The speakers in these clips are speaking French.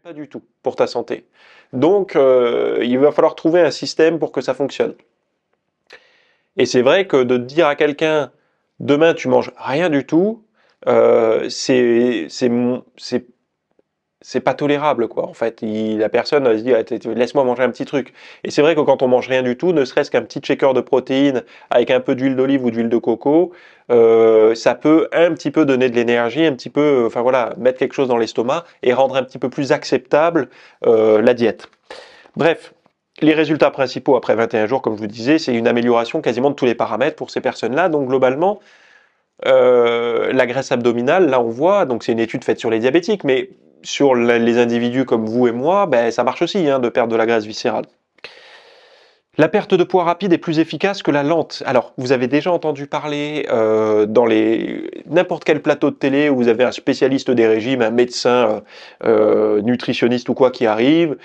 Pas du tout pour ta santé. Donc, il va falloir trouver un système pour que ça fonctionne. Et c'est vrai que de dire à quelqu'un, demain tu manges rien du tout, c'est pas tolérable, quoi. En fait, la personne va se dire, laisse-moi manger un petit truc. Et c'est vrai que quand on mange rien du tout, ne serait-ce qu'un petit shaker de protéines avec un peu d'huile d'olive ou d'huile de coco, ça peut un petit peu donner de l'énergie, un petit peu, enfin voilà, mettre quelque chose dans l'estomac et rendre un petit peu plus acceptable la diète. Bref. Les résultats principaux après 21 jours, comme je vous disais, c'est une amélioration quasiment de tous les paramètres pour ces personnes-là. Donc globalement, la graisse abdominale, là on voit, donc c'est une étude faite sur les diabétiques, mais sur les individus comme vous et moi, ben, ça marche aussi de perdre de la graisse viscérale. La perte de poids rapide est plus efficace que la lente. Alors, vous avez déjà entendu parler dans n'importe quel plateau de télé où vous avez un spécialiste des régimes, un médecin nutritionniste ou quoi qui arrive.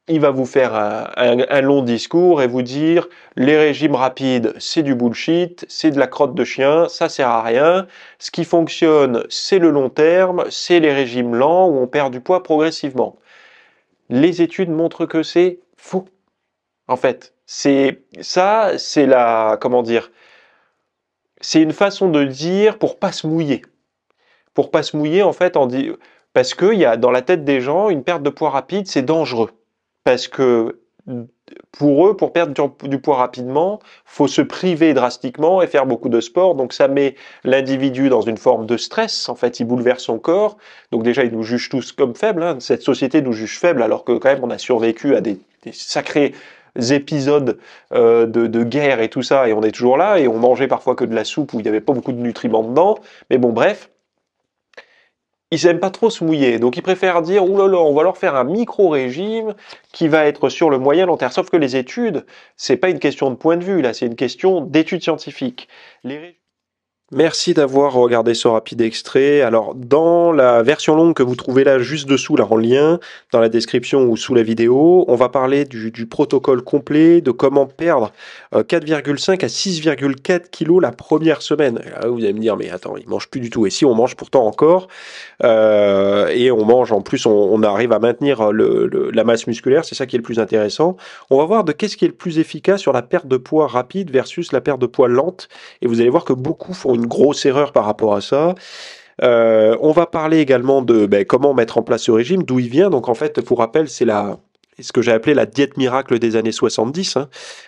Il va vous faire un long discours et vous dire les régimes rapides, c'est du bullshit, c'est de la crotte de chien, ça sert à rien. Ce qui fonctionne, c'est le long terme, c'est les régimes lents où on perd du poids progressivement. Les études montrent que c'est faux. En fait, c'est comment dire, c'est une façon de dire pour pas se mouiller. Pour pas se mouiller, en fait, parce qu'il y a dans la tête des gens, une perte de poids rapide, c'est dangereux. Parce que pour eux, pour perdre du poids rapidement, faut se priver drastiquement et faire beaucoup de sport. Donc ça met l'individu dans une forme de stress. En fait, il bouleverse son corps. Donc déjà, ils nous jugent tous comme faibles. Cette société nous juge faibles, alors que quand même, on a survécu à des sacrés épisodes de guerre et tout ça, et on est toujours là. Et on mangeait parfois que de la soupe où il n'y avait pas beaucoup de nutriments dedans. Mais bon, bref. Ils n'aiment pas trop se mouiller, donc ils préfèrent dire ouh là là, on va leur faire un micro-régime qui va être sur le moyen long terme. Sauf que les études, c'est pas une question de point de vue là, c'est une question d'études scientifiques. Merci d'avoir regardé ce rapide extrait. Alors, dans la version longue que vous trouvez là, juste dessous, là, en lien, dans la description ou sous la vidéo, on va parler du protocole complet, de comment perdre 4,5 à 6,4 kilos la première semaine. Là, vous allez me dire, mais attends, il mange plus du tout. Et si on mange pourtant encore, et on mange, en plus, on arrive à maintenir la masse musculaire, c'est ça qui est le plus intéressant. On va voir de qu'est-ce qui est le plus efficace sur la perte de poids rapide versus la perte de poids lente. Et vous allez voir que beaucoup font une grosse erreur par rapport à ça. On va parler également de comment mettre en place ce régime, d'où il vient. Donc en fait, pour rappel, c'est ce que j'ai appelé la diète miracle des années 70.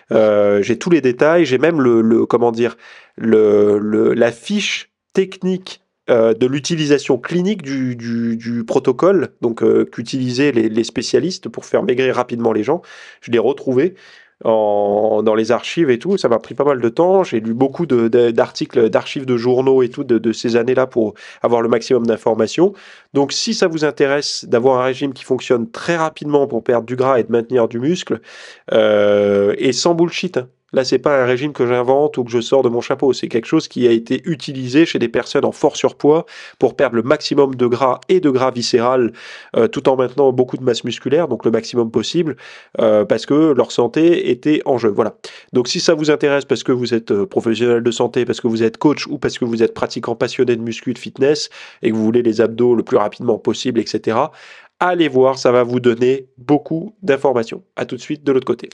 J'ai tous les détails, j'ai même comment dire, la fiche technique de l'utilisation clinique du protocole, donc qu'utilisaient les spécialistes pour faire maigrir rapidement les gens. Je l'ai retrouvé dans les archives et tout. Ça m'a pris pas mal de temps. J'ai lu beaucoup d'articles, d'archives de journaux et tout de ces années-là pour avoir le maximum d'informations. Donc, si ça vous intéresse d'avoir un régime qui fonctionne très rapidement pour perdre du gras et de maintenir du muscle, et sans bullshit, hein. Là, c'est pas un régime que j'invente ou que je sors de mon chapeau. C'est quelque chose qui a été utilisé chez des personnes en fort surpoids pour perdre le maximum de gras et de gras viscéral, tout en maintenant beaucoup de masse musculaire, donc le maximum possible, parce que leur santé était en jeu. Voilà. Donc, si ça vous intéresse parce que vous êtes professionnel de santé, parce que vous êtes coach ou parce que vous êtes pratiquant passionné de muscu, de fitness et que vous voulez les abdos le plus rapidement possible, etc., allez voir, ça va vous donner beaucoup d'informations. À tout de suite de l'autre côté.